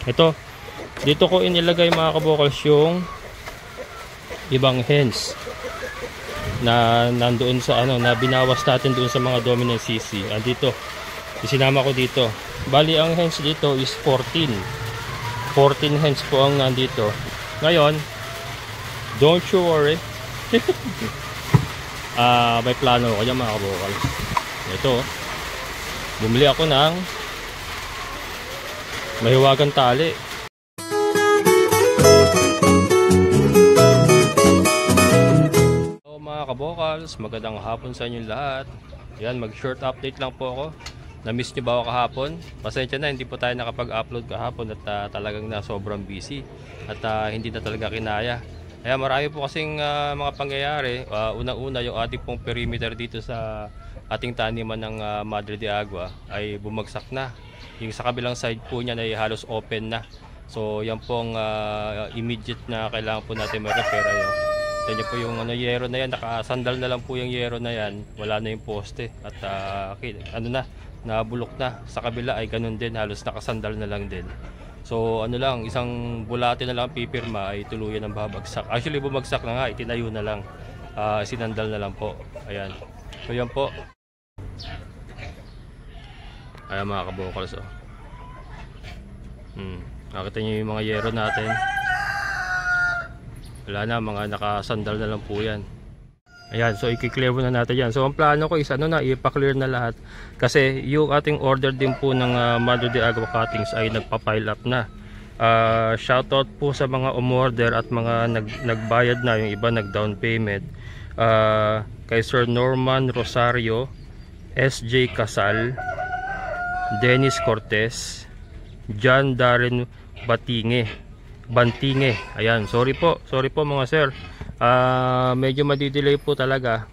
Ito, dito ko inilagay mga kabokals yung ibang hens na nandoon sa ano, na binawas natin doon sa mga dominant CC. Dito, isinama ko dito. Bali ang hens dito is 14 hens po ang nandito. Ngayon, don't you worry. May plano ko dyan mga kabokals. Ito, bumili ako ng mahiwagang tali. So mga kabokals, magandang hapon sa inyo lahat. Yan, mag short update lang po ako. Na-miss nyo ba ako kahapon? Pasensya na, hindi po tayo nakapag-upload kahapon at talagang na sobrang busy at hindi na talaga kinaya. Kaya marami po kasing mga pangyayari. Unang-una, yung ating pong perimeter dito sa ating taniman ng Madre de Agua ay bumagsak na. Yung sa kabilang side po niya ay halos open na. So yan pong immediate na kailangan po natin ma-repair. Ito nyo po yung yero na yan, nakasandal na lang po yung yero na yan, wala na yung poste at nabulok na. Sa kabila ay ganun din, halos nakasandal na lang din. So lang, isang bulate na lang pipirma ay tuluyan ng babagsak. Actually bumagsak na nga, itinayo na lang, sinandal na lang po. Ayan, so yan po. Ayan mga kabokals, nakita nyo yung mga yero natin, wala na, mga nakasandal na lang po yan. Ayan, so i-clear muna natin yan. So ang plano ko is ipa-clear na lahat kasi yung ating order din po ng Madre de Agua cuttings ay nagpa-pile up na. Shoutout po sa mga umorder at mga nagbayad na, yung iba nag-down payment. Kay Sir Norman Rosario, SJ Casal, Dennis Cortez, John Darren Bantinge. Ayan, sorry po mga sir. Medyo madidelay po talaga.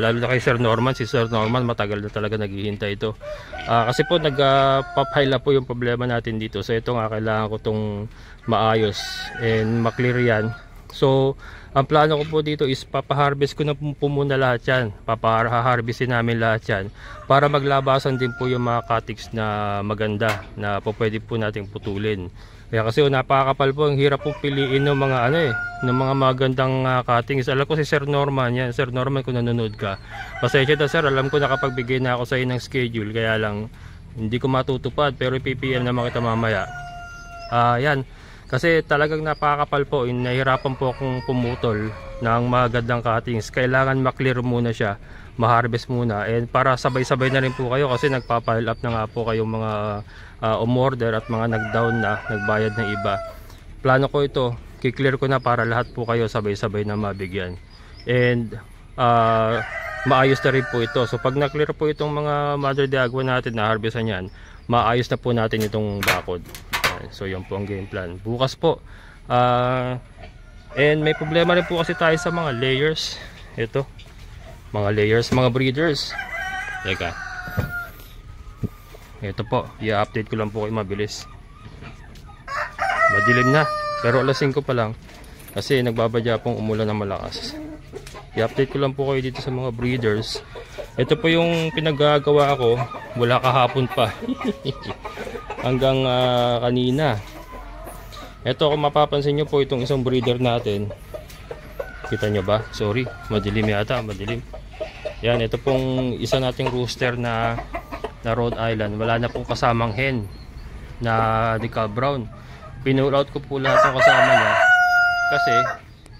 Lalo na kay Sir Norman. Si Sir Norman matagal na talaga naghihintay ito. Kasi po nagpa-pile up po yung problema natin dito. So ito nga, kailangan ko itong maayos and maklear yan. So ang plano ko po dito is papaharvest ko na po muna lahat yan. Papaharvestin namin lahat yan para maglabasan din po yung mga cuttings na maganda na po pwede po nating putulin. Kaya kasi napakakapal po, ang hirap po piliin ng mga ng mga magandang cuttings. Alam ko si Sir Norman yan. Sir Norman, kung nanonood ka, pasensya na sir, alam ko nakapagbigay na ako sa iyo ng schedule, kaya lang hindi ko matutupad, pero i-PPM naman kita mamaya. Yan, kasi talagang napakakapal po, nahihirapan po akong pumutol ng magandang cuttings. Kailangan maklear muna siya, ma-harvest muna, and para sabay-sabay na rin po kayo kasi nagpa-pile up na nga po kayong mga umorder at mga nag-down na, nagbayad ng iba. Plano ko ito, kiklear ko na para lahat po kayo sabay-sabay na mabigyan, and maayos na rin po ito. So pag na-clear po itong mga Madre de Agua natin na harvestan yan, maayos na po natin itong bakod. So yun po ang game plan bukas po. And may problema rin po kasi tayo sa mga layers. Ito, mga layers, mga breeders. Teka, ito po, i-update ko lang po kayo mabilis. Madilim na, pero alas 5 pa lang kasi nagbabadya pong umulan ng malakas. I-update ko lang po kayo dito sa mga breeders. Ito po yung pinagagawa ko wala kahapon pa hanggang kanina. Ito, kung mapapansin nyo po, itong isang breeder natin, kita nyo ba? Sorry, madilim yata, madilim. Yan, ito pong isa nating rooster na Rhode Island, wala na pong kasamang hen na decal brown. Pinull out ko po lahat ng kasama niya kasi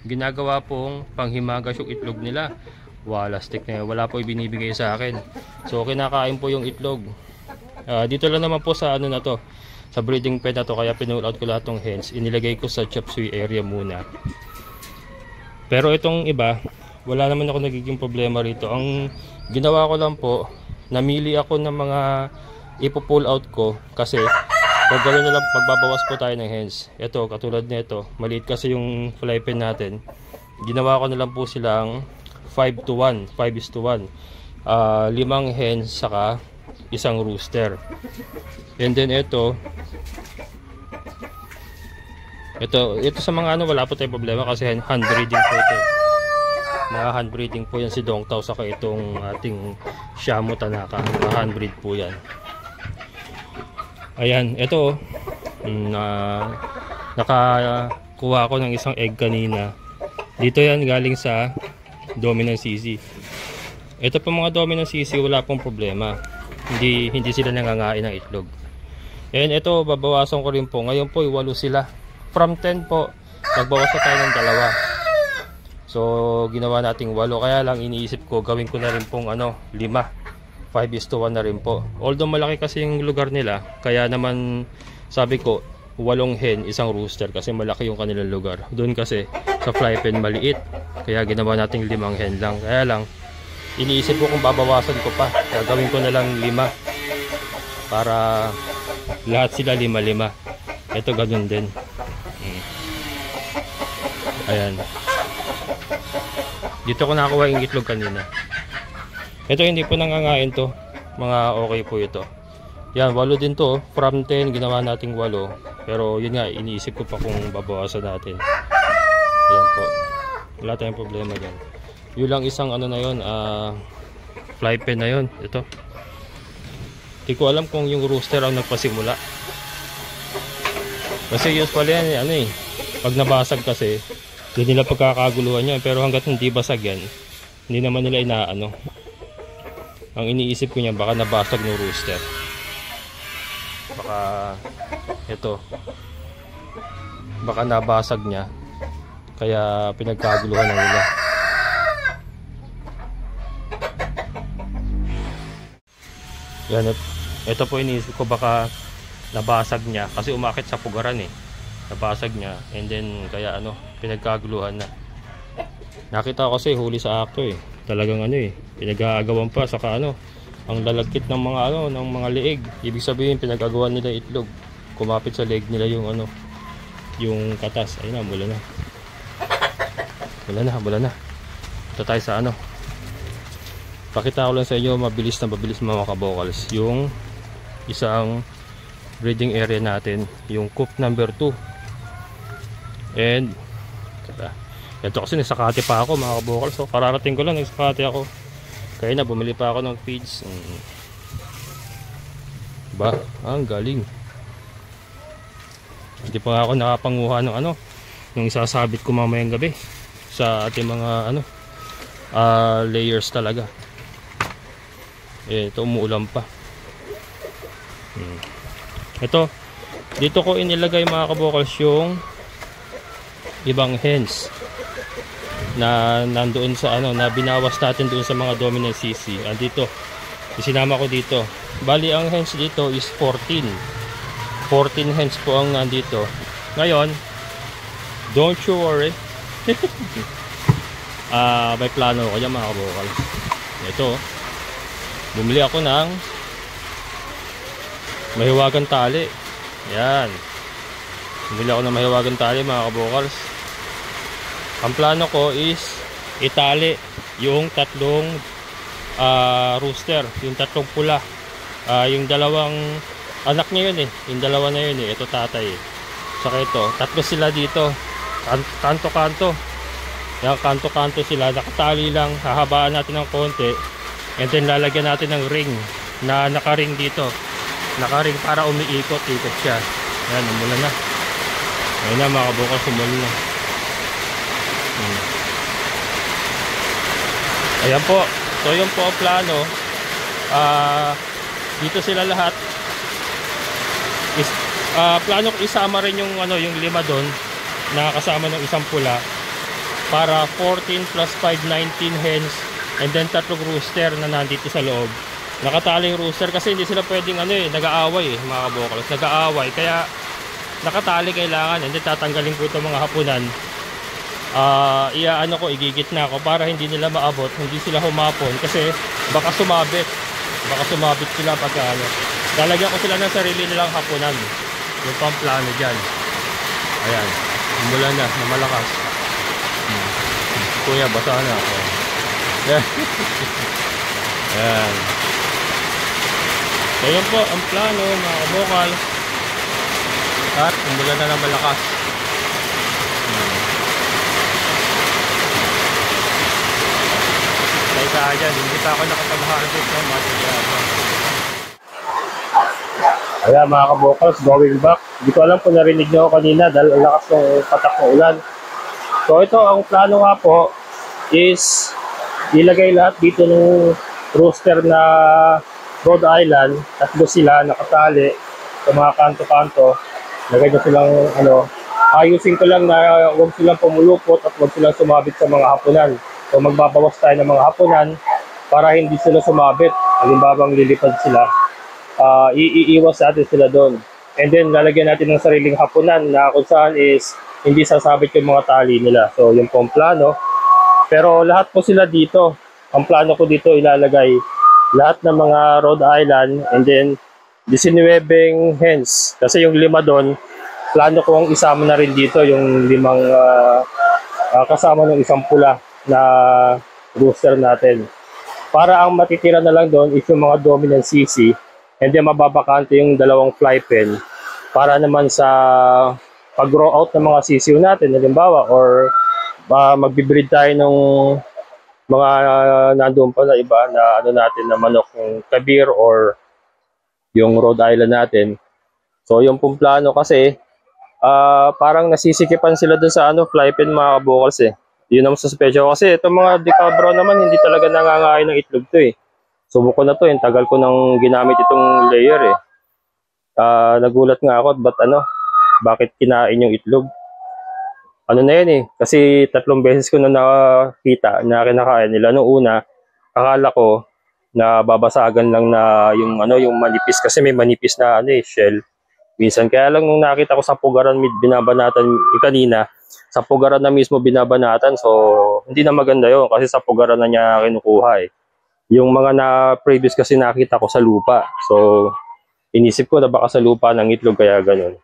ginagawa pong panghimagas yung itlog nila. Wala stick na yun, wala po ibinibigay sa akin. So kinakain po yung itlog. Dito lang naman po sa na to, sa breeding pen na to, kaya pinull out ko lahat ng hens, inilagay ko sa chop suey area muna. Pero itong iba, wala naman ako nagiging problema rito. Ang ginawa ko lang po, namili ako ng mga ipo-pull out ko kasi pag gano'n na lang, magbabawas po tayo ng hens. Ito, katulad nito, maliit kasi yung fly pen natin. Ginawa ko na lang po silang 5:1, 5:1. 5 hens saka isang rooster. And then ito sa mga wala po tayong problema kasi hand breeding po ito. Mga hand breeding po yan si Dong Tao saka itong ating Shamu Tanaka. Mga hand breed po yan. Ayan, ito na nakakuha ako ng isang egg kanina. Dito yan galing sa dominant CC. Ito po mga dominant CC, wala pong problema. Hindi sila nangangain ng itlog. And ito, babawasan ko rin po. Ngayon po, 8 sila. From 10 po, nagbawas na tayo ng 2. So, ginawa nating 8. Kaya lang, iniisip ko, gawin ko na rin pong 5. 5:1 na rin po. Although malaki kasi yung lugar nila, kaya naman sabi ko 8 hen, isang rooster kasi malaki yung kanilang lugar. Doon kasi sa fly pen maliit, kaya ginawa nating 5 hen lang. Kaya lang iniisip ko kung babawasan ko pa, kaya gawin ko na lang 5 para lahat sila 5-5. Ito ganun din. Ayan, dito ko nakuha yung itlog kanina. Ito hindi po nangangain to, mga okay po ito. Yan, 8 din to. From 10, ginawa nating 8. Pero yun nga, iniisip ko pa kung babawasan natin. Ayan po. Wala tayong problema dyan. Yun lang isang na yun, fly pen na yun. Ito. Hindi ko alam kung yung rooster ang nagpasimula. Kasi usually yan, pag nabasag kasi, doon nila pagkakaguluhan yan. Pero hanggat hindi basag yan, hindi naman nila inaano. Ang iniisip ko niya, baka nabasag ng rooster. Baka ito, baka nabasag niya, kaya pinagkaguluhan na nila. Yan, ito po iniisip ko, baka nabasag niya kasi umakit sa pugaran nabasag niya, and then kaya pinagkaguluhan na. Nakita ko kasi huli sa akto talagang pinag-aagawan pa, saka ang lalagkit ng mga ng mga leeg. Ibig sabihin pinag-agawan nila itlog. Kumapit sa leg nila yung yung katas. Ayun na, mula na. Mula na. Ito tayo sa Pakita ko lang sa inyo, mabilis mga kabokals. Yung isang breeding area natin, yung coop number 2. And ito kasi nasakati pa ako mga kabokals. So kararating ko lang, nagsakati ako. Kaya na bumili pa ako ng feeds. Ba, ang galing. Hindi pa ako nakapanguha ng yung isasabit ko mamayang gabi sa ating mga layers talaga. Ito umuulan pa. Ito, dito ko inilagay mga kabokals yung ibang hens na nandoon sa na binawas natin doon sa mga dominant CC. Andito, isinama ko dito. Bali ang hens dito is 14 hens po ang nandito. Ngayon, don't you worry. May plano ko dyan mga kabokals. Ito, bumili ako ng mahiwagang tali. Yan, bumili ako ng mahiwagang tali mga kabokals. Ang plano ko is itali yung 3 rooster, yung 3 pula. Yung 2 anak niya yun yung 2 na yun ito tatay saka ito, 3 sila dito, kanto-kanto. Yung kanto-kanto sila, nakatali lang, hahabaan natin ng konti, and then lalagyan natin ng ring na naka-ring dito, naka-ring para umiikot-ikot siya. Yan, umula na. Ayun na mga kabokals, umula na. Ayan po. So yun po ang plano. Dito sila lahat. Plano ko isama rin yung yung 5 doon na kasama ng isang pula para 14 plus 5, 19 hens, and then 3 rooster na nandito sa loob. Nakataling rooster kasi hindi sila pwedeng nag-aaway mga kabokals. Nag-aaway kaya nakatali kailangan, and then tatanggalin ko itong mga hapunan. Igigit na ako para hindi nila maabot, hindi sila humapon kasi baka sumabit sila pagka lalagyan ko sila ng sarili nilang hapunan. Yung pang plano dyan. Ayan, umulan na malakas. Kuya, basa na ako. Ayan, so yun po ang plano mga kabokal, at umulan na malakas. Dyan, hindi pa ako nakapag-harvest ng material. Ayan mga kabokals, going back. Hindi ko alam kung narinig nyo ako kanina dahil ang lakas ng patak ng ulan. So ito, ang plano nga po is ilagay lahat dito ng rooster na Rhode Island. Tatlo sila nakatali sa mga kanto-kanto. Lagay na silang ayusin ko lang na huwag silang pumulupot at huwag silang sumabit sa mga hapunan. So magbabawas tayo ng mga hapunan para hindi sila sumabit. Halimbawa lilipad sila, iiwas natin sila doon. And then lalagyan natin ng sariling hapunan na kung saan is hindi sasabit yung mga tali nila. So yung pong plano. Pero lahat po sila dito. Ang plano ko dito ilalagay lahat ng mga Rhode Island and then 19 hens. Kasi yung 5 doon, plano ko ang isama na rin dito yung 5 kasama ng isang pula na rooster natin. Para ang matitira na lang doon is yung mga dominant CC and then mababakante yung 2 fly pen para naman sa pag-grow out ng mga CC natin halimbawa or magbibreed tayo ng mga nandoon pa na iba na natin na manok ng Kabir or yung Rhode Island natin. So yung pong plano kasi parang nasisikipan sila dun sa fly pen mga kabokals eh. Yun naman sa special kasi itong mga Decabro naman hindi talaga nangangain ng itlog to eh. Subok ko na to eh, tagal ko nang ginamit itong layer eh. Nagulat nga ako bakit kinain yung itlog. Ano na yan eh, kasi 3 beses ko na nakita na kinakain nila. Noong una, akala ko na babasagan lang na yung manipis kasi may manipis na shell. Minsan kaya lang nung nakita ko sa pugaran binabanatan kanina, sa pugaran na mismo binabanatan, so hindi na maganda yon kasi sa pugaran na niya kinukuha eh. Yung mga na previous kasi nakita ko sa lupa. So inisip ko na baka sa lupa ng itlog kaya ganun.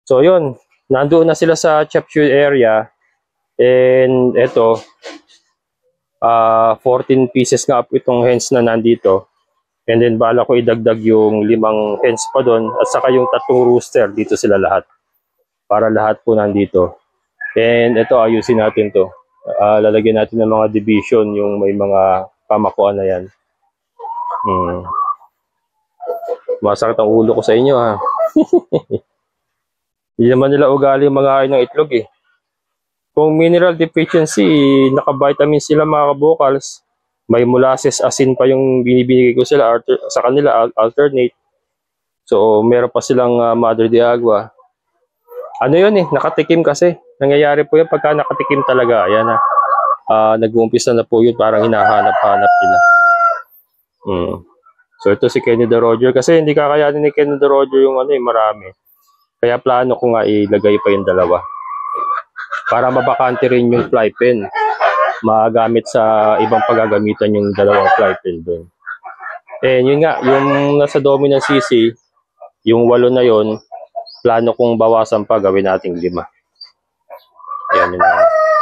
So yun, nandoon na sila sa capsule area and eto 14 pieces nga itong hens na nandito. And then bala ko idagdag yung 5 hens pa doon at saka yung 3 rooster dito sila lahat. Para lahat po nandito. And ito ayusin natin to. Lalagyan natin ng mga division yung may mga pamakuan na yan. Masakit ang ulo ko sa inyo ha. Hindi naman nila ugali mga ng itlog eh. Kung mineral deficiency, naka-vitamin sila mga kabokals. May molasses, asin pa yung binibigay ko sila sa kanila, alternate. So, meron pa silang Madre de Agua. Ano yun eh, nakatikim kasi. Nangyayari po yun pagka nakatikim talaga. Ayan na. Nag-uumpisa na po yun, parang hinahanap-hanap nila. So, ito si Kenny the Roger. Kasi hindi kakayanin ni Kenny the Roger yung marami. Kaya plano ko nga ilagay pa yung 2. Para mabakante rin yung fly pen. Magamit sa ibang paggagamitan yung 2 fly pen doon. And yun nga, yung nasa dominant CC, yung 8 na yon, plano kong bawasan pa, gawin nating 5. Ayan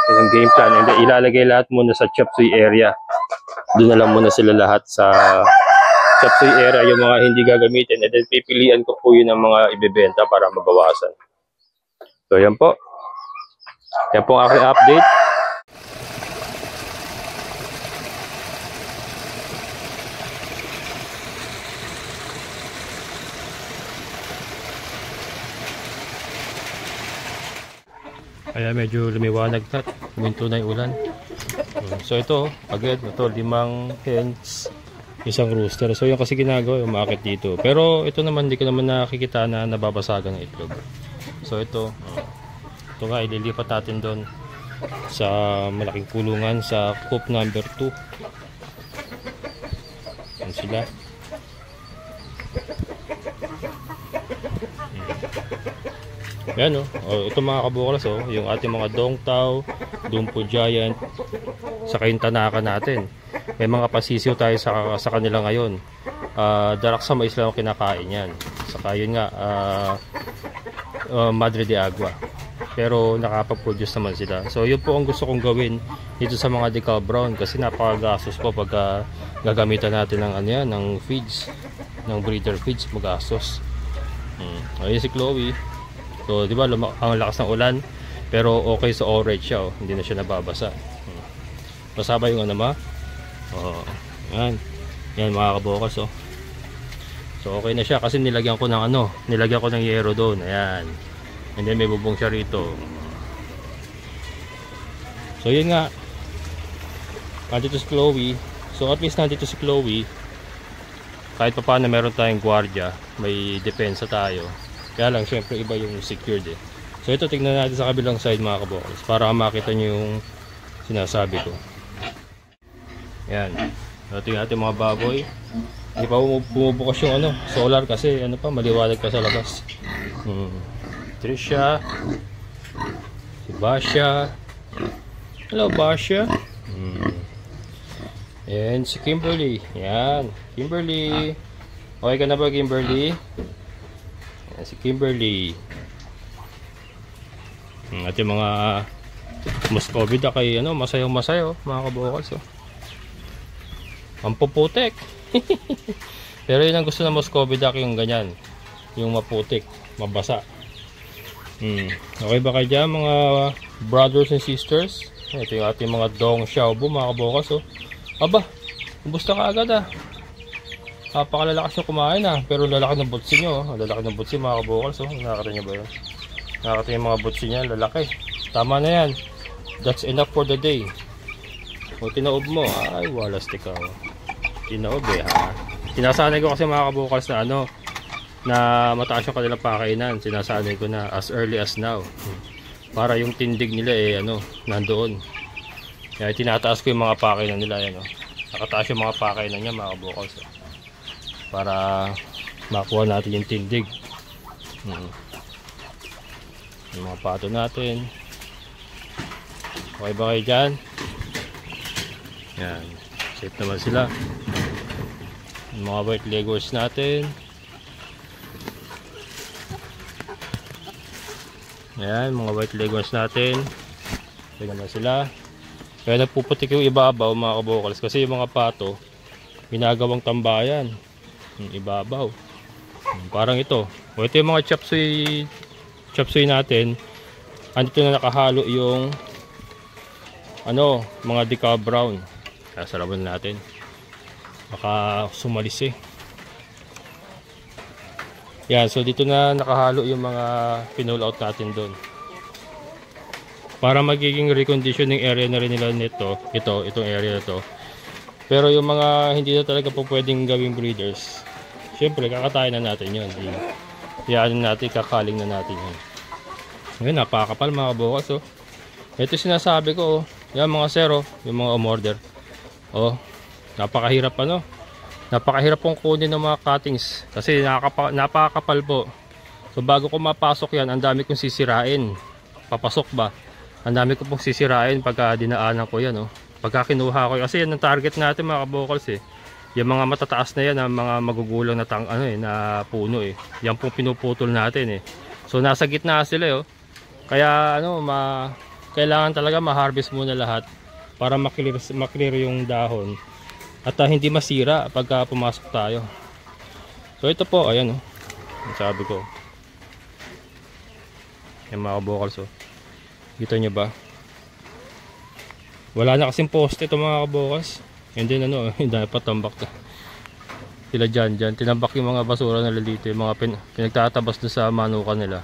yung game plan. And ilalagay lahat muna sa chop suey area. Doon na lang muna sila lahat sa chop suey area, yung mga hindi gagamitin. And then pipilian ko po yun ang mga ibebenta para mabawasan. So yan po. Yan po ang aking update. Kaya medyo lumiwanag na, huminto na yung ulan. So ito, again, ito 5 hens, 1 rooster. So yung kasi ginagawa, umakit dito. Pero ito naman, hindi ko naman nakikita na nababasagan ng itlog. So ito nga, ililipat natin doon sa malaking kulungan sa coop number 2. Yan sila. Yan ito mga kabuklas yung ating mga Dongtao, Dumpo Giant, saka yung Tanaka natin. May mga pasisiw tayo sa kanila ngayon. Daraksa mais lang kinakain yan. Saka yun nga, Madre de Agua. Pero nakapag-produce naman sila. So yun po ang gusto kong gawin dito sa mga Decal Brown kasi napakagastos po pag gagamitan natin ng ng feeds, ng breeder feeds, magastos. Ayun si Chloe. So, di ba, ang lakas ng ulan, pero okay sa orange siya, hindi na siya nababasa. Masaba yung ma? Yan. Yan mga kabokas, So, So okay na siya kasi nilagyan ko ng ano, nilagyan ko ng yero doon. Ayan. And then may bubong siya rito. So yun nga. Nandito si Chloe. So at least nandito si Chloe. Kahit pa paano meron tayong gwardiya, may depensa tayo. Kaya lang syempre iba yung secured eh. So ito tignan natin sa kabilang side mga kabokals para makita nyo yung sinasabi ko. Yan. So tingnan natin mga baboy. Hindi pa bumubukas yung ano, solar kasi ano pa, maliwanag pa sa labas. Trisha. Si Basha. Hello Basha. And si Kimberly. Yan. Kimberly. Okay ka na ba Kimberly? Yan si Kimberly. At yung mga muscovida kay ano, masayong masayo mga kabokals. Oh. Ang puputik. Pero yun ang gusto ng muscovida yung ganyan. Yung maputik, mabasa. Okay ba kayo dyan mga brothers and sisters? Ito yung ating mga dong xiaobo mga kabokals. Oh. Aba, gusto ka agad ah. Napakalalakas nyo kumain ah. Pero lalaki ng butsi nyo. Oh. Lalaki ng butsi mga kabokals. Oh. Nakakita nyo ba yun? Nakakita yung mga butsi niya, lalaki. Tama na yan. That's enough for the day. O tinaob mo, ay walas ikaw. Tinaob eh ha. Sinasanay ko kasi mga kabokals na ano, na mataas yung kanilang pakainan. Sinasanay ko na as early as now. Para yung tindig nila eh ano, nandoon. Kaya tinataas ko yung mga pakainan nila yan. Nakataas yung mga pakainan niya mga kabokals. Para makuha natin yung tindig. Yung mga pato natin. Okay ba kayo dyan? Yan. Safe naman sila. Yung mga white legos natin. Yan. Mga white legos natin. Okay naman sila. Kaya nagpuputik yung ibabaw mga kabokals. Kasi yung mga pato ginagawang tambayan. Yung ibabaw. Parang ito. O ito yung mga chop suey natin. Andito na nakahalo yung ano, mga decal brown. Kaya saraban natin. Baka sumalis eh. Yan, so dito na nakahalo yung mga pinull out natin doon. Para magiging reconditioning area na rin nila nito, itong area na to. Pero yung mga hindi na talaga po pwedeng gawing breeders, syempre kakatayin na natin yun. Yan natin, kakaling na natin yun. Ngayon, napakapal mga kabokals. Oh. Ito sinasabi ko. Oh. Yan mga zero, yung mga umorder. Oh, napakahirap ano. Napakahirap pong kunin ng mga cuttings. Kasi napakapal po. So bago ko mapasok yan, ang dami kong sisirain. Papasok ba? Ang dami ko pong sisirain pagka dinaanan ko yan. Oh. Pagka kinuha ko. Kasi yan ang target natin mga kabokals eh. Yung mga matataas na yan, ang mga magugulang na, na puno eh. Yan pong pinuputol natin eh. So nasa gitna sila eh. Oh. Kaya ano, kailangan talaga ma-harvest muna lahat para maklear yung dahon at hindi masira pagka pumasok tayo. So ito po, ayan oh. Ang sabi ko. Yung mga kabokals oh. Kita nyo ba? Wala na kasing poste ito mga kabokals. And then ano, hindi pa tambak to. Sila dyan, tinambak yung mga basura nila dito, yung mga pinagtatabas doon sa manukan nila.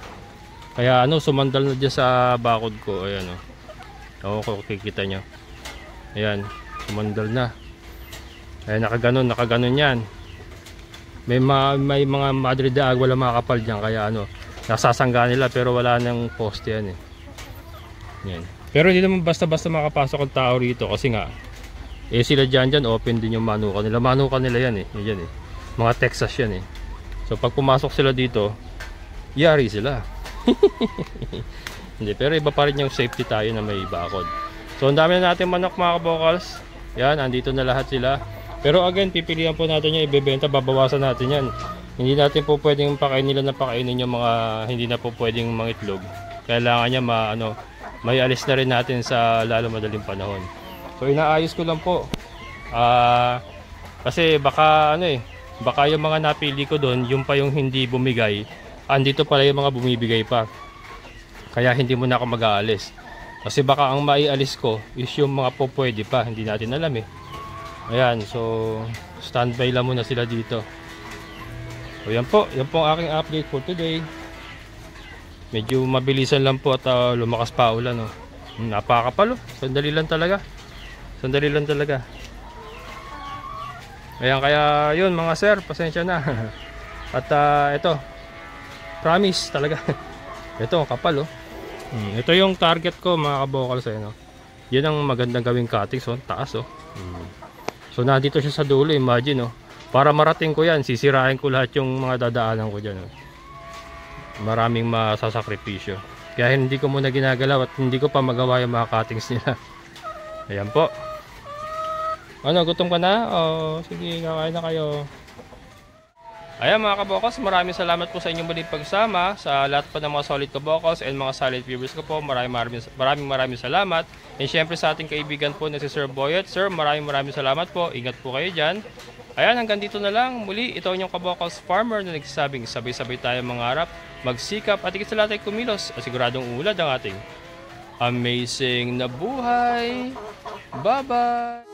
Kaya ano, sumandal na dyan sa bakod ko. Ayan o. Oo, kung kikita nyo. Ayan, sumandal na. Ayan, nakaganon yan. May mga madre de agua wala makakapal dyan. Kaya ano, nasasangga nila pero wala nang poste yan eh. Ayan. Pero hindi naman basta-basta makapasok ang tao rito kasi nga, eh sila dyan open din yung manukan nila. Manukan nila yan eh. Yan eh. Mga Texas yan eh. So pag pumasok sila dito, yari sila. Hindi, pero iba pa rin yung safety tayo na may bakod. So ang dami na natin manok mga kabokals. Yan, andito na lahat sila. Pero again, pipilihan po natin yung ibebenta, babawasan natin yan. Hindi natin po pwedeng pakainin nila na pakainin yung mga hindi na po pwedeng mangitlog. Kailangan niya may alis na rin natin sa lalo madaling panahon. So inaayos ko lang po. Kasi baka baka yung mga napili ko doon, yung pa yung hindi bumigay. Andito pala yung mga bumibigay pa. Kaya hindi mo na ako mag-aalis. Kasi baka ang maialis ko is yung mga po pwede pa. Hindi natin alam eh. Ayan, so standby lang muna sila dito. So yan po ang aking update for today. Medyo mabilisan lang po at lumakas pa ulan, no. Napakapal, oh. Sandali lang talaga. Ayan, kaya yun mga sir, pasensya na. At ito, promise talaga. Ito, kapal, oh. Ito yung target ko mga kabokals, no. Yan ang magandang gawing cutting, so taas, oh. So nandito siya sa dulo, imagine, oh. Para marating ko yan, sisirain ko lahat yung mga dadaanan ko dyan, oh. Maraming masasakripisyo. Kaya hindi ko muna ginagalaw at hindi ko pa magawa yung mga cuttings nila. Ayan po. Ano, gutom ka na? O, sige, kakain na kayo. Ayan mga kabokals, maraming salamat po sa inyong muling pagsama. Sa lahat po ng mga solid kabokals and mga solid viewers ko po, maraming salamat. And syempre sa ating kaibigan po na si Sir Boyet. Sir, maraming salamat po. Ingat po kayo dyan. Ayan, hanggang dito na lang. Muli, ito ang inyong kabokals farmer na nagsasabing sabay-sabay tayo mangarap, magsikap at higit sa lahat ay kumilos at siguradong ulad ang ating amazing na buhay. Bye-bye!